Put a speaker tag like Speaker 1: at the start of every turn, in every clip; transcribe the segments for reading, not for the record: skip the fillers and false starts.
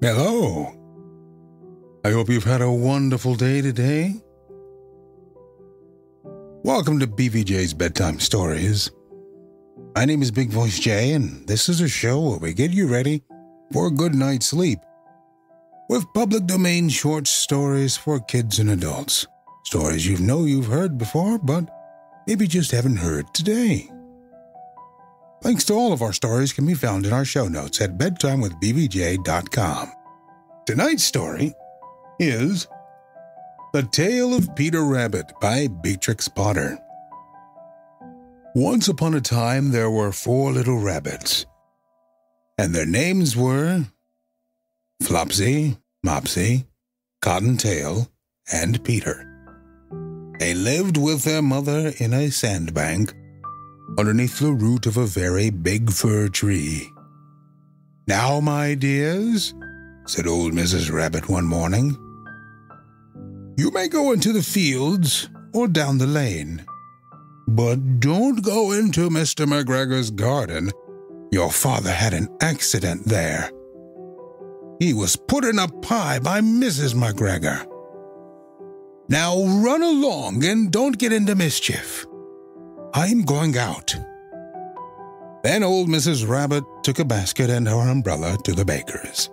Speaker 1: Hello. I hope you've had a wonderful day today. Welcome to BVJ's Bedtime Stories. My name is Big Voice J, and this is a show where we get you ready for a good night's sleep with public domain short stories for kids and adults. Stories you've heard before, but maybe just haven't heard today. Links to all of our stories can be found in our show notes at bedtimewithbvj.com. Tonight's story is The Tale of Peter Rabbit by Beatrix Potter. Once upon a time there were 4 little rabbits, and their names were Flopsy, Mopsy, Cottontail, and Peter. They lived with their mother in a sandbank underneath the root of a very big fir tree. "Now, my dears," said old Mrs. Rabbit one morning, "you may go into the fields or down the lane, but don't go into Mr. McGregor's garden. Your father had an accident there. He was put in a pie by Mrs. McGregor. Now run along and don't get into mischief. I'm going out." Then old Mrs. Rabbit took a basket and her umbrella to the baker's.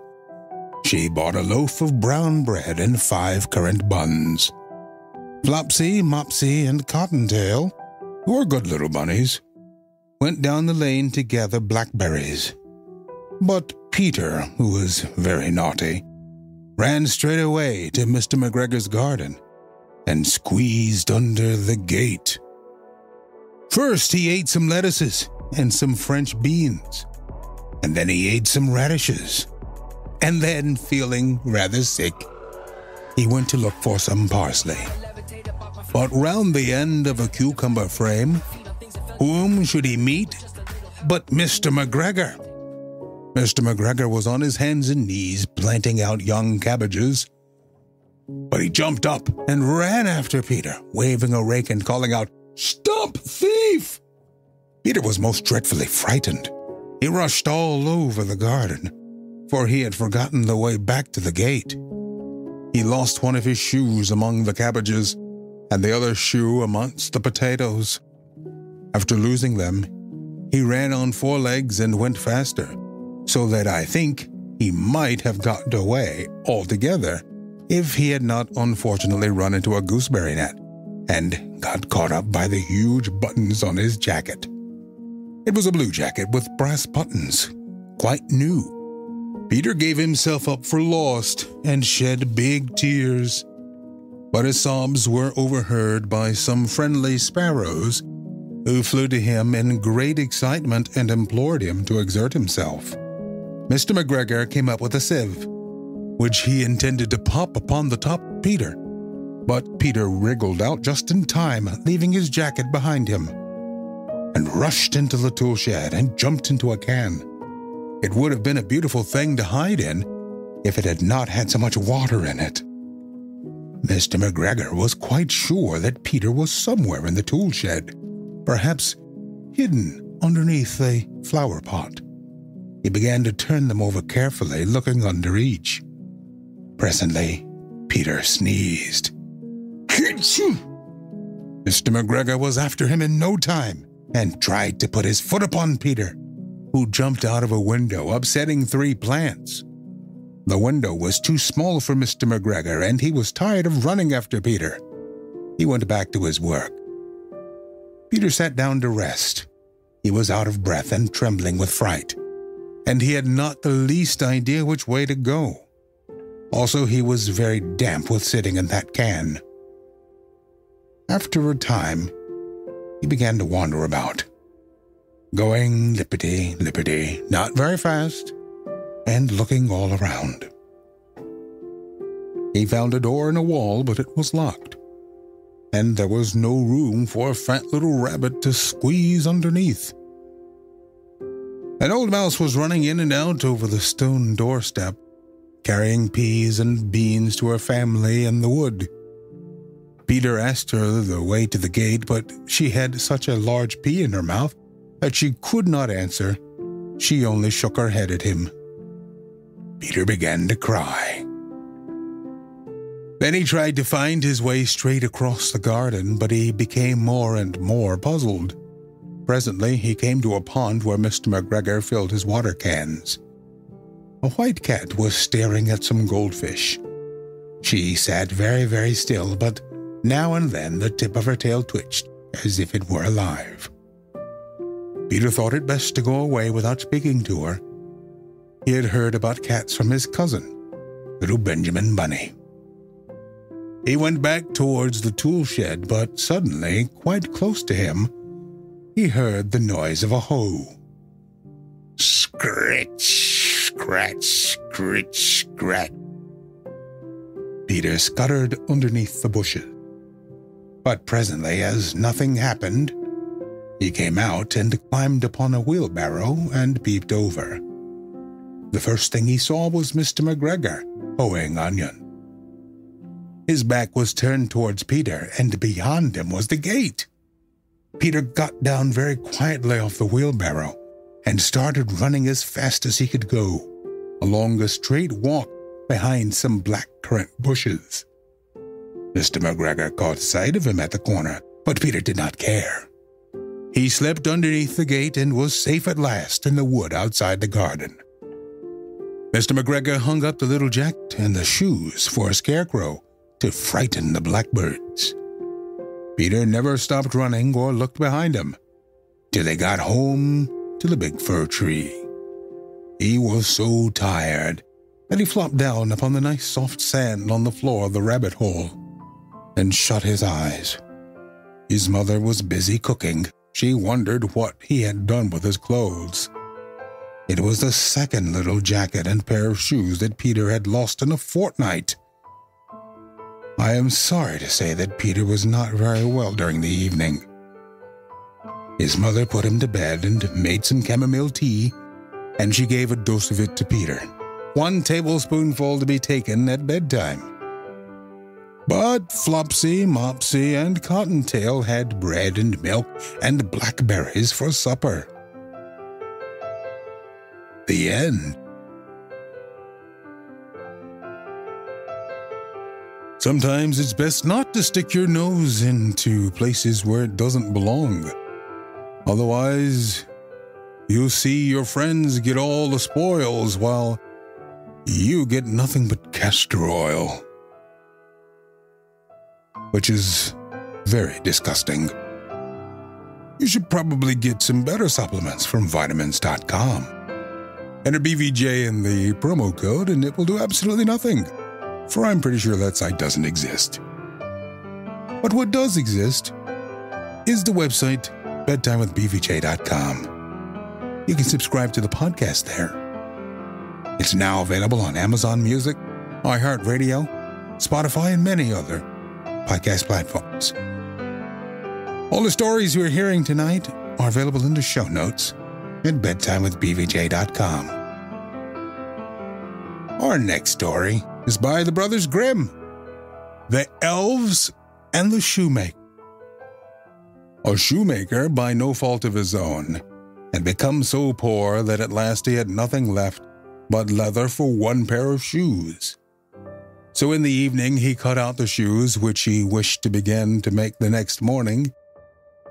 Speaker 1: She bought a loaf of brown bread and 5 currant buns. Flopsy, Mopsy, and Cottontail, who were good little bunnies, went down the lane to gather blackberries. But Peter, who was very naughty, ran straight away to Mr. McGregor's garden and squeezed under the gate. First he ate some lettuces and some French beans, and then he ate some radishes. And then, feeling rather sick, he went to look for some parsley. But round the end of a cucumber frame, whom should he meet but Mr. McGregor? Mr. McGregor was on his hands and knees planting out young cabbages. But he jumped up and ran after Peter, waving a rake and calling out, "Stop, thief!" Peter was most dreadfully frightened. He rushed all over the garden, for he had forgotten the way back to the gate. He lost one of his shoes among the cabbages, and the other shoe amongst the potatoes. After losing them, he ran on 4 legs and went faster, so that I think he might have gotten away altogether if he had not unfortunately run into a gooseberry net and got caught up by the huge buttons on his jacket. It was a blue jacket with brass buttons, quite new. Peter gave himself up for lost and shed big tears, but his sobs were overheard by some friendly sparrows who flew to him in great excitement and implored him to exert himself. Mr. McGregor came up with a sieve, which he intended to pop upon the top of Peter, but Peter wriggled out just in time, leaving his jacket behind him, and rushed into the tool shed and jumped into a can. It would have been a beautiful thing to hide in if it had not had so much water in it. Mr. McGregor was quite sure that Peter was somewhere in the tool shed, perhaps hidden underneath a flower pot. He began to turn them over carefully, looking under each. Presently, Peter sneezed. Mr. McGregor was after him in no time and tried to put his foot upon Peter, who jumped out of a window, upsetting 3 plants. The window was too small for Mr. McGregor, and he was tired of running after Peter. He went back to his work. Peter sat down to rest. He was out of breath and trembling with fright, and he had not the least idea which way to go. Also, he was very damp with sitting in that can. After a time, he began to wander about, going lippity-lippity, not very fast, and looking all around. He found a door in a wall, but it was locked, and there was no room for a fat little rabbit to squeeze underneath. An old mouse was running in and out over the stone doorstep, carrying peas and beans to her family in the wood. Peter asked her the way to the gate, but she had such a large pea in her mouth that she could not answer. She only shook her head at him. Peter began to cry. Then he tried to find his way straight across the garden, but he became more and more puzzled. Presently, he came to a pond where Mr. McGregor filled his water cans. A white cat was staring at some goldfish. She sat very, very still, but now and then the tip of her tail twitched as if it were alive. Peter thought it best to go away without speaking to her. He had heard about cats from his cousin, little Benjamin Bunny. He went back towards the tool shed, but suddenly, quite close to him, he heard the noise of a hoe. Scritch, scratch, scritch, scratch. Peter scuttered underneath the bushes. But presently, as nothing happened, he came out and climbed upon a wheelbarrow and peeped over. The first thing he saw was Mr. McGregor hoeing onion. His back was turned towards Peter, and beyond him was the gate. Peter got down very quietly off the wheelbarrow and started running as fast as he could go, along a straight walk behind some blackcurrant bushes. Mr. McGregor caught sight of him at the corner, but Peter did not care. He slipped underneath the gate and was safe at last in the wood outside the garden. Mr. McGregor hung up the little jacket and the shoes for a scarecrow to frighten the blackbirds. Peter never stopped running or looked behind him till they got home to the big fir tree. He was so tired that he flopped down upon the nice soft sand on the floor of the rabbit hole and shut his eyes. His mother was busy cooking. She wondered what he had done with his clothes. It was the second little jacket and pair of shoes that Peter had lost in a fortnight. I am sorry to say that Peter was not very well during the evening. His mother put him to bed and made some chamomile tea, and she gave a dose of it to Peter, 1 tablespoonful to be taken at bedtime. But Flopsy, Mopsy, and Cottontail had bread and milk and blackberries for supper. The end. Sometimes it's best not to stick your nose into places where it doesn't belong. Otherwise, you'll see your friends get all the spoils while you get nothing but castor oil, which is very disgusting. You should probably get some better supplements from vitamins.com. Enter BVJ in the promo code and it will do absolutely nothing, for I'm pretty sure that site doesn't exist. But what does exist is the website bedtimewithbvj.com. You can subscribe to the podcast there. It's now available on Amazon Music, iHeartRadio, Spotify, and many other podcast platforms. All the stories we're hearing tonight are available in the show notes at bedtimewithbvj.com. Our next story is by the brothers Grimm, The Elves and the Shoemaker. A shoemaker, by no fault of his own, had become so poor that at last he had nothing left but leather for 1 pair of shoes. So in the evening he cut out the shoes which he wished to begin to make the next morning,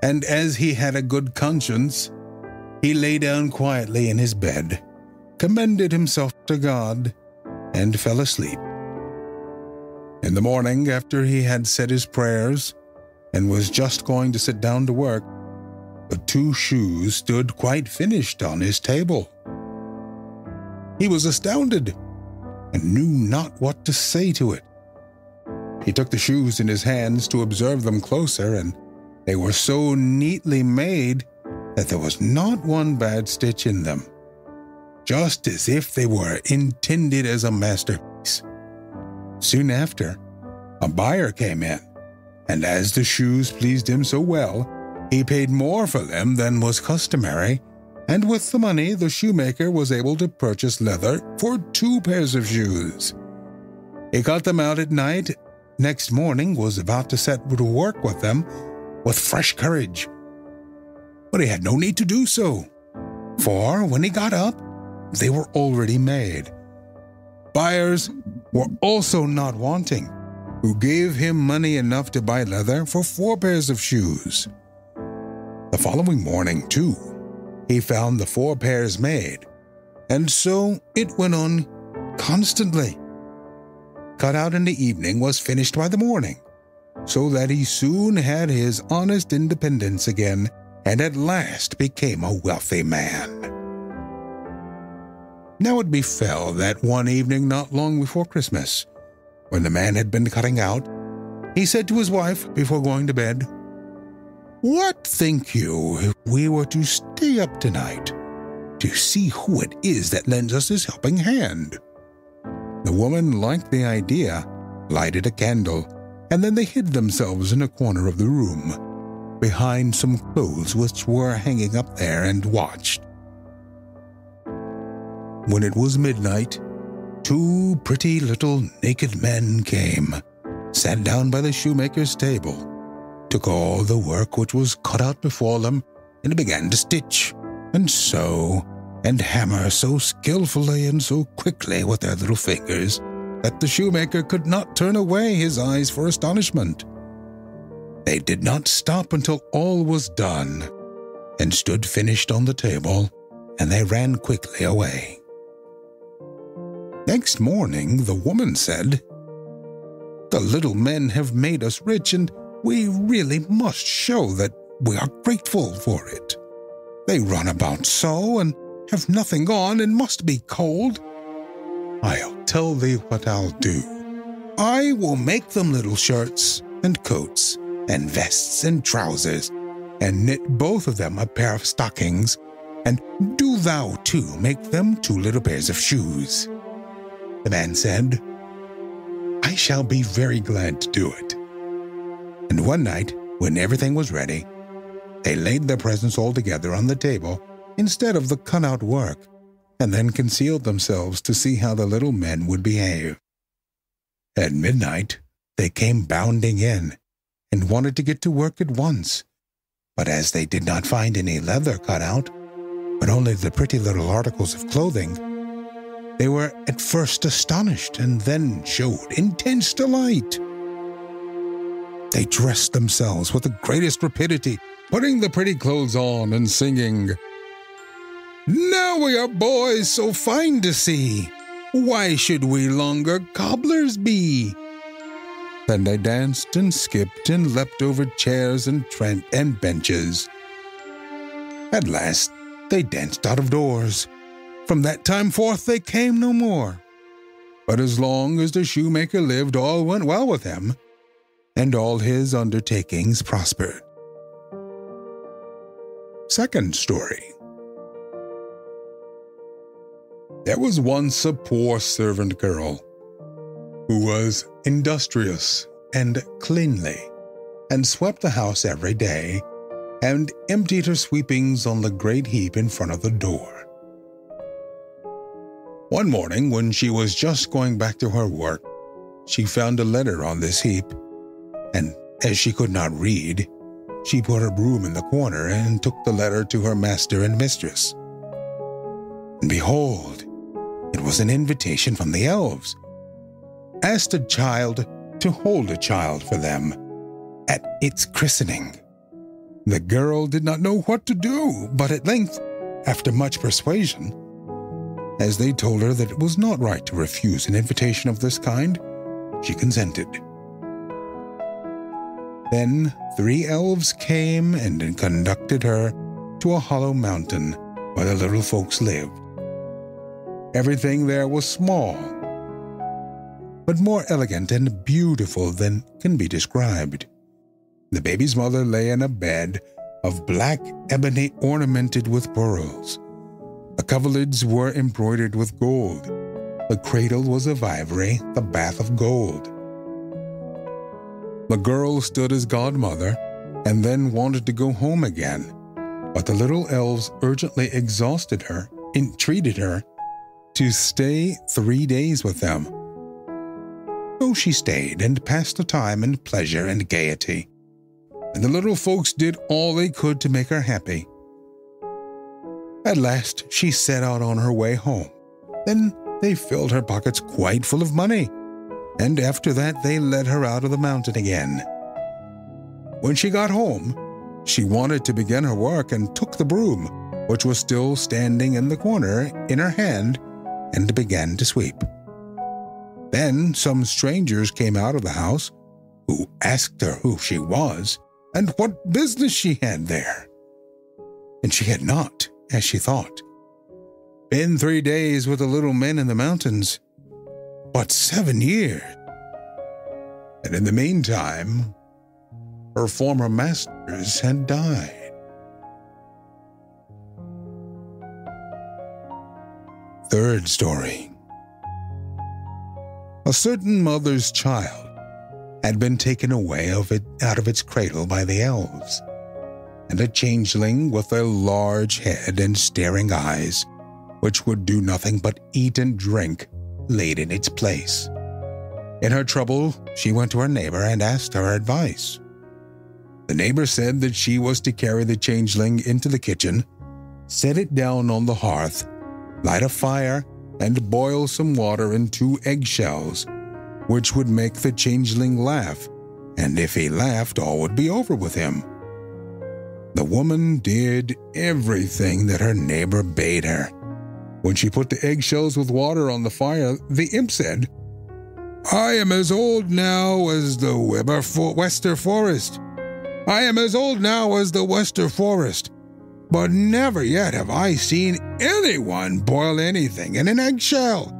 Speaker 1: and as he had a good conscience, he lay down quietly in his bed, commended himself to God, and fell asleep. In the morning, after he had said his prayers and was just going to sit down to work, the 2 shoes stood quite finished on his table. He was astounded and knew not what to say to it. He took the shoes in his hands to observe them closer, and they were so neatly made that there was not one bad stitch in them, just as if they were intended as a masterpiece. Soon after, a buyer came in, and as the shoes pleased him so well, he paid more for them than was customary, and with the money the shoemaker was able to purchase leather for 2 pairs of shoes. He cut them out at night, next morning was about to set to work with them with fresh courage. But he had no need to do so, for when he got up, they were already made, Buyers were also not wanting, who gave him money enough to buy leather for 4 pairs of shoes. The following morning, too, he found the 4 pairs made, and so it went on constantly. Cut out in the evening was finished by the morning, so that he soon had his honest independence again and at last became a wealthy man. Now it befell that one evening not long before Christmas, when the man had been cutting out, he said to his wife before going to bed, "What think you if we were to stay up tonight to see who it is that lends us his helping hand?" The woman liked the idea, lighted a candle, and then they hid themselves in a corner of the room, behind some clothes which were hanging up there, and watched. When it was midnight, 2 pretty little naked men came, sat down by the shoemaker's table, took all the work which was cut out before them, and began to stitch, and sew, and hammer so skillfully and so quickly with their little fingers that the shoemaker could not turn away his eyes for astonishment. They did not stop until all was done, and stood finished on the table, and they ran quickly away. Next morning the woman said, "The little men have made us rich, and we really must show that we are grateful for it. They run about so, and have nothing on, and must be cold. I'll tell thee what I'll do. I will make them little shirts, and coats, and vests, and trousers, and knit both of them a pair of stockings, and do thou too make them 2 little pairs of shoes." The man said, "I shall be very glad to do it." And one night, when everything was ready, they laid their presents all together on the table instead of the cut-out work, and then concealed themselves to see how the little men would behave. At midnight, they came bounding in, and wanted to get to work at once, but as they did not find any leather cut out, but only the pretty little articles of clothing, they were at first astonished, and then showed intense delight. They dressed themselves with the greatest rapidity, putting the pretty clothes on and singing, "Now we are boys so fine to see, why should we longer cobblers be?" Then they danced and skipped and leapt over chairs and benches. At last they danced out of doors. From that time forth they came no more. But as long as the shoemaker lived, all went well with him, and all his undertakings prospered. Second story. There was once a poor servant girl who was industrious and cleanly, and swept the house every day, and emptied her sweepings on the great heap in front of the door. One morning, when she was just going back to her work, she found a letter on this heap, and as she could not read, she put her broom in the corner and took the letter to her master and mistress. And behold, it was an invitation from the elves. Asked a child to hold a child for them at its christening. The girl did not know what to do, but at length, after much persuasion, as they told her that it was not right to refuse an invitation of this kind, she consented. Then 3 elves came and conducted her to a hollow mountain where the little folks lived. Everything there was small, but more elegant and beautiful than can be described. The baby's mother lay in a bed of black ebony ornamented with pearls. The coverlids were embroidered with gold. The cradle was of ivory, the bath of gold. The girl stood as godmother, and then wanted to go home again, but the little elves urgently entreated her to stay 3 days with them. So she stayed and passed the time in pleasure and gaiety, and the little folks did all they could to make her happy. At last she set out on her way home. Then they filled her pockets quite full of money, and after that they led her out of the mountain again. When she got home, she wanted to begin her work and took the broom, which was still standing in the corner, in her hand, and began to sweep. Then some strangers came out of the house, who asked her who she was and what business she had there. And she had not, as she thought, been 3 days with the little men in the mountains, but 7 years. And in the meantime, her former masters had died. Third story. A certain mother's child had been taken away out of its cradle by the elves, and a changeling with a large head and staring eyes, which would do nothing but eat and drink, laid in its place. In her trouble, she went to her neighbor and asked her advice. The neighbor said that she was to carry the changeling into the kitchen, set it down on the hearth, light a fire, and boil some water in 2 eggshells, which would make the changeling laugh, and if he laughed, all would be over with him. The woman did everything that her neighbor bade her. When she put the eggshells with water on the fire, the imp said, "I am as old now as the Wester Forest. I am as old now as the Wester Forest, but never yet have I seen anyone boil anything in an eggshell."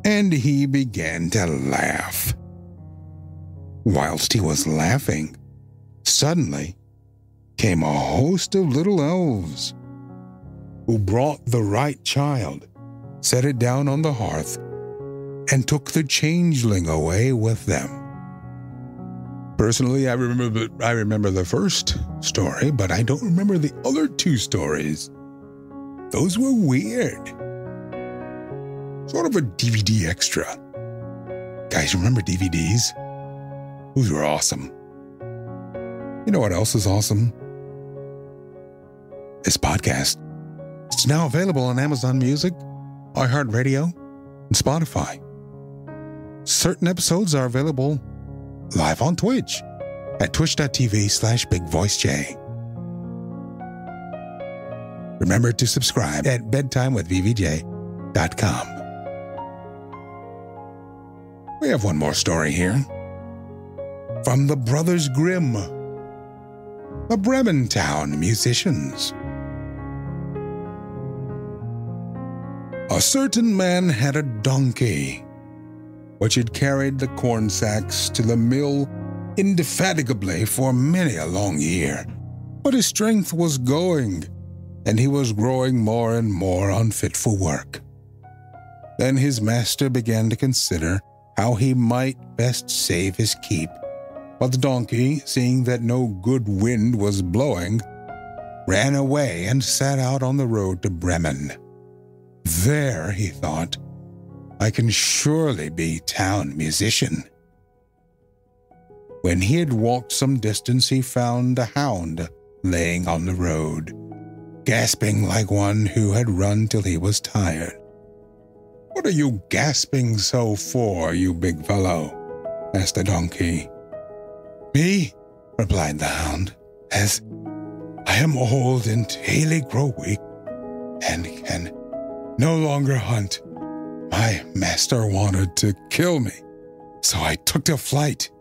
Speaker 1: And he began to laugh. Whilst he was laughing, suddenly came a host of little elves, who brought the right child, set it down on the hearth, and took the changeling away with them. Personally, I remember the first story, but I don't remember the other 2 stories. Those were weird. Sort of a DVD extra. Guys, remember DVDs? Those were awesome. You know what else is awesome? This podcast. It's now available on Amazon Music, iHeartRadio, and Spotify. Certain episodes are available live on Twitch at twitch.tv/BigVoiceJ. Remember to subscribe at bedtimewithbvj.com. We have one more story here. From the Brothers Grimm, the Bremen town musicians. A certain man had a donkey, which had carried the corn sacks to the mill indefatigably for many a long year. But his strength was going, and he was growing more and more unfit for work. Then his master began to consider how he might best save his keep. But the donkey, seeing that no good wind was blowing, ran away and set out on the road to Bremen. There, he thought, I can surely be town musician. When he had walked some distance, he found a hound laying on the road, gasping like one who had run till he was tired. "What are you gasping so for, you big fellow?" asked the donkey. "Me," replied the hound, "as I am old and daily grow weak, and can no longer hunt. My master wanted to kill me, so I took to flight.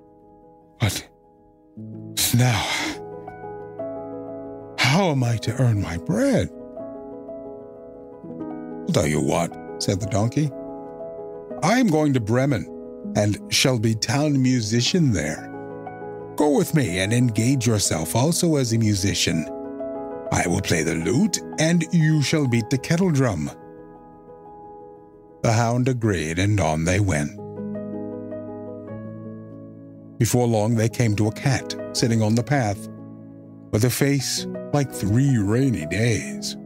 Speaker 1: But now, how am I to earn my bread?" "I'll tell you what," said the donkey. "I am going to Bremen, and shall be town musician there. Go with me and engage yourself also as a musician. I will play the lute, and you shall beat the kettle drum." The hound agreed, and on they went. Before long, they came to a cat sitting on the path, with a face like 3 rainy days.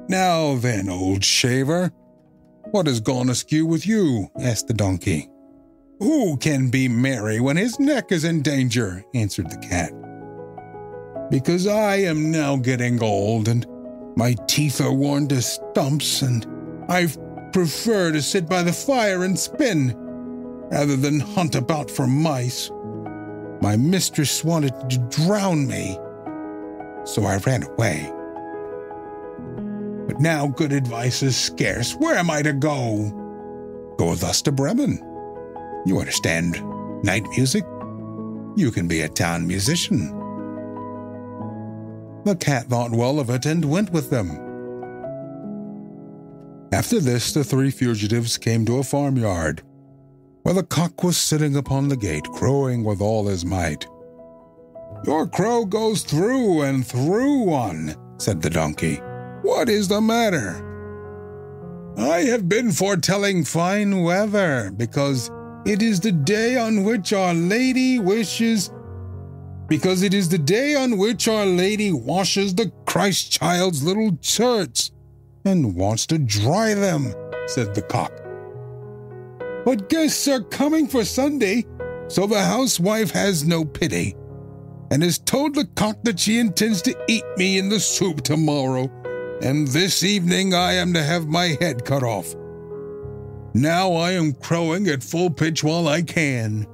Speaker 1: "Now then, old shaver, what has gone askew with you?" asked the donkey. "Who can be merry when his neck is in danger?" answered the cat. "Because I am now getting old, and My teeth are worn to stumps, and I prefer to sit by the fire and spin, rather than hunt about for mice. My mistress wanted to drown me, so I ran away. But now good advice is scarce. Where am I to go? Go thus to Bremen. You understand night music? You can be a town musician. The cat thought well of it and went with them. After this, the three fugitives came to a farmyard, where the cock was sitting upon the gate, crowing with all his might. "Your crow goes through and through one," said the donkey. "What is the matter?" "I have been foretelling fine weather, because it is the day on which Our Lady washes the Christ child's little shirts, and wants to dry them," said the cock. "But guests are coming for Sunday, so the housewife has no pity, and has told the cock that she intends to eat me in the soup tomorrow, and this evening I am to have my head cut off. Now I am crowing at full pitch while I can."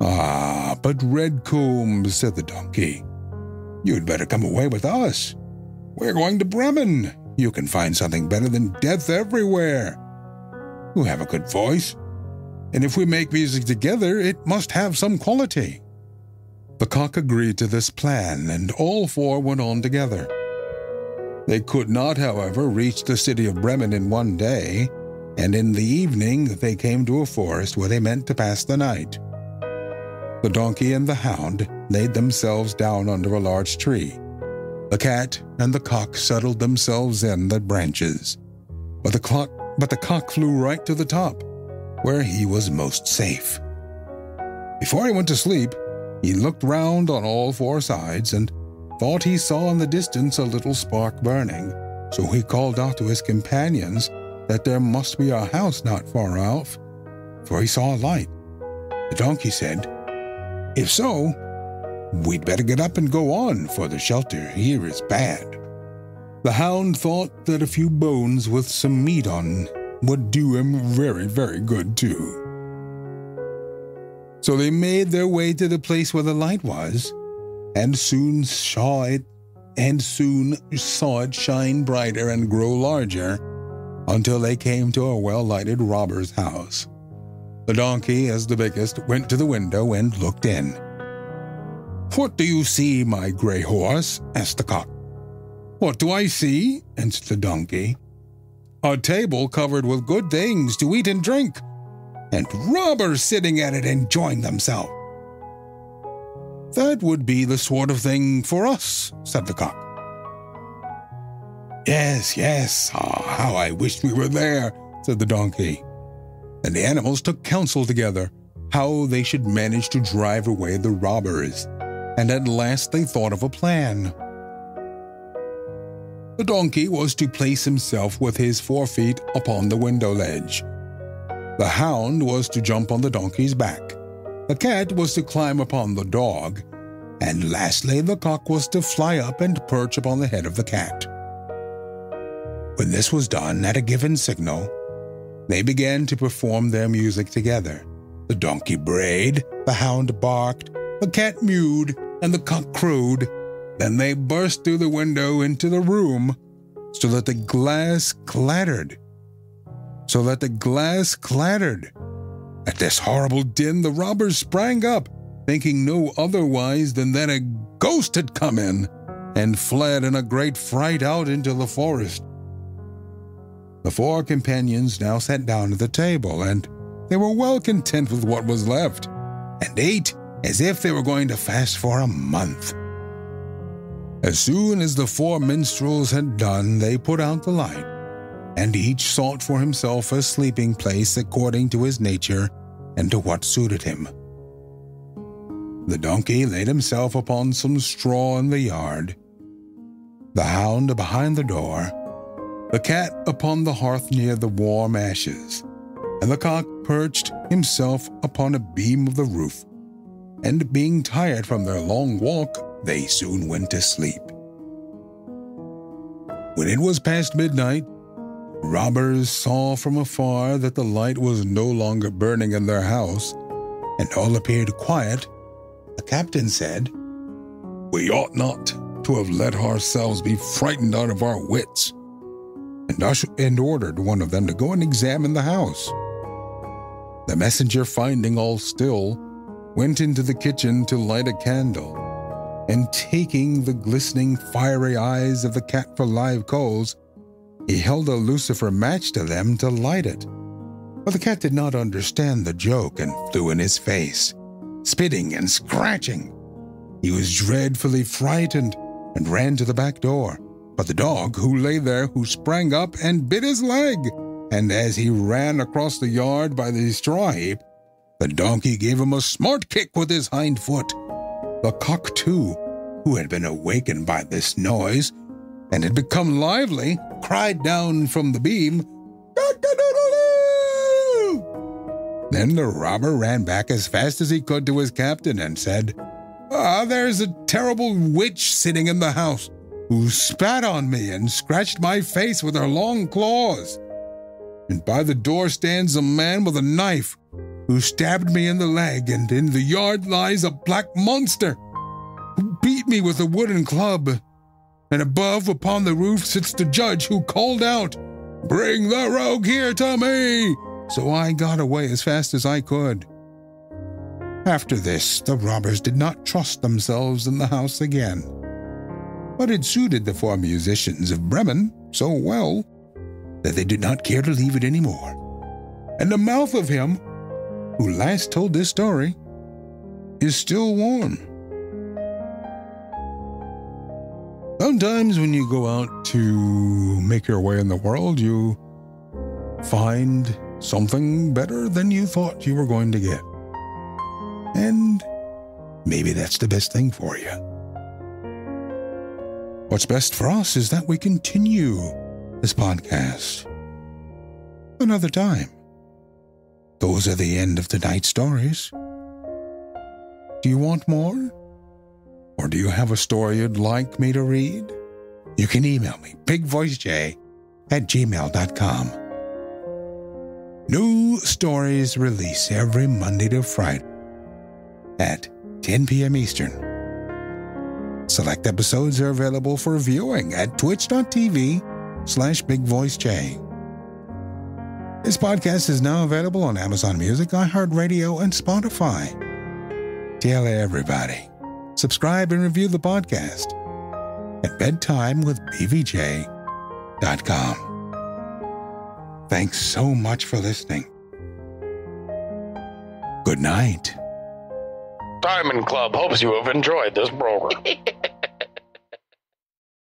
Speaker 1: "Ah, but Redcombs," said the donkey, "you'd better come away with us. We're going to Bremen. You can find something better than death everywhere. You have a good voice, and if we make music together, it must have some quality." The cock agreed to this plan, and all four went on together. They could not, however, reach the city of Bremen in one day, and in the evening they came to a forest where they meant to pass the night. The donkey and the hound laid themselves down under a large tree. The cat and the cock settled themselves in the branches, but the cock flew right to the top, where he was most safe. Before he went to sleep, he looked round on all four sides and thought he saw in the distance a little spark burning, so he called out to his companions that there must be a house not far off, for he saw a light. The donkey said, "If so, we'd better get up and go on, for the shelter here is bad." The hound thought that a few bones with some meat on would do him very, very good too. So they made their way to the place where the light was, and soon saw it shine brighter and grow larger, until they came to a well-lighted robber's house. The donkey, as the biggest, went to the window and looked in. "What do you see, my gray horse?" asked the cock. "What do I see?" answered the donkey. "A table covered with good things to eat and drink, and robbers sitting at it enjoying themselves." "That would be the sort of thing for us," said the cock. "Yes, yes, how I wish we were there," said the donkey. And the animals took counsel together how they should manage to drive away the robbers, and at last they thought of a plan. The donkey was to place himself with his 4 feet upon the window ledge. The hound was to jump on the donkey's back. The cat was to climb upon the dog, and lastly the cock was to fly up and perch upon the head of the cat. When this was done, at a given signal, they began to perform their music together. The donkey brayed, the hound barked, the cat mewed, and the cock crowed. Then they burst through the window into the room, so that the glass clattered. At this horrible din, the robbers sprang up, thinking no otherwise than that a ghost had come in, and fled in a great fright out into the forest. The 4 companions now sat down at the table, and they were well content with what was left, and ate as if they were going to fast for a month. As soon as the 4 minstrels had done, they put out the light, and each sought for himself a sleeping place according to his nature and to what suited him. The donkey laid himself upon some straw in the yard, the hound behind the door, the cat upon the hearth near the warm ashes, and the cock perched himself upon a beam of the roof, and being tired from their long walk, they soon went to sleep. When it was past midnight, robbers saw from afar that the light was no longer burning in their house, and all appeared quiet. The captain said, "We ought not to have let ourselves be frightened out of our wits," and ordered one of them to go and examine the house. The messenger, finding all still, went into the kitchen to light a candle, and taking the glistening fiery eyes of the cat for live coals, he held a lucifer match to them to light it. But the cat did not understand the joke and flew in his face, spitting and scratching. He was dreadfully frightened and ran to the back door. But the dog who lay there, who sprang up and bit his leg, and as he ran across the yard by the straw heap, the donkey gave him a smart kick with his hind foot. The cock, too, who had been awakened by this noise and had become lively, cried down from the beam, "Cock-a-doodle-doo!" Then the robber ran back as fast as he could to his captain and said, "There's a terrible witch sitting in the house, who spat on me and scratched my face with her long claws. And by the door stands a man with a knife, who stabbed me in the leg, and in the yard lies a black monster, who beat me with a wooden club. And above, upon the roof, sits the judge, who called out, 'Bring the rogue here to me!' So I got away as fast as I could." After this, the robbers did not trust themselves in the house again. But it suited the four musicians of Bremen so well that they did not care to leave it any more. And the mouth of him who last told this story is still warm. Sometimes when you go out to make your way in the world, you find something better than you thought you were going to get. And maybe that's the best thing for you. What's best for us is that we continue this podcast another time. Those are the end of tonight's stories. Do you want more? Or do you have a story you'd like me to read? You can email me, bigvoicej@gmail.com. New stories release every Monday to Friday at 10 p.m. Eastern. Select episodes are available for viewing at twitch.tv/BigVoiceJ. This podcast is now available on Amazon Music, iHeartRadio, and Spotify. Tell everybody. Subscribe and review the podcast at bedtimewithbvj.com. Thanks so much for listening. Good night.
Speaker 2: Diamond Club hopes you have enjoyed this program.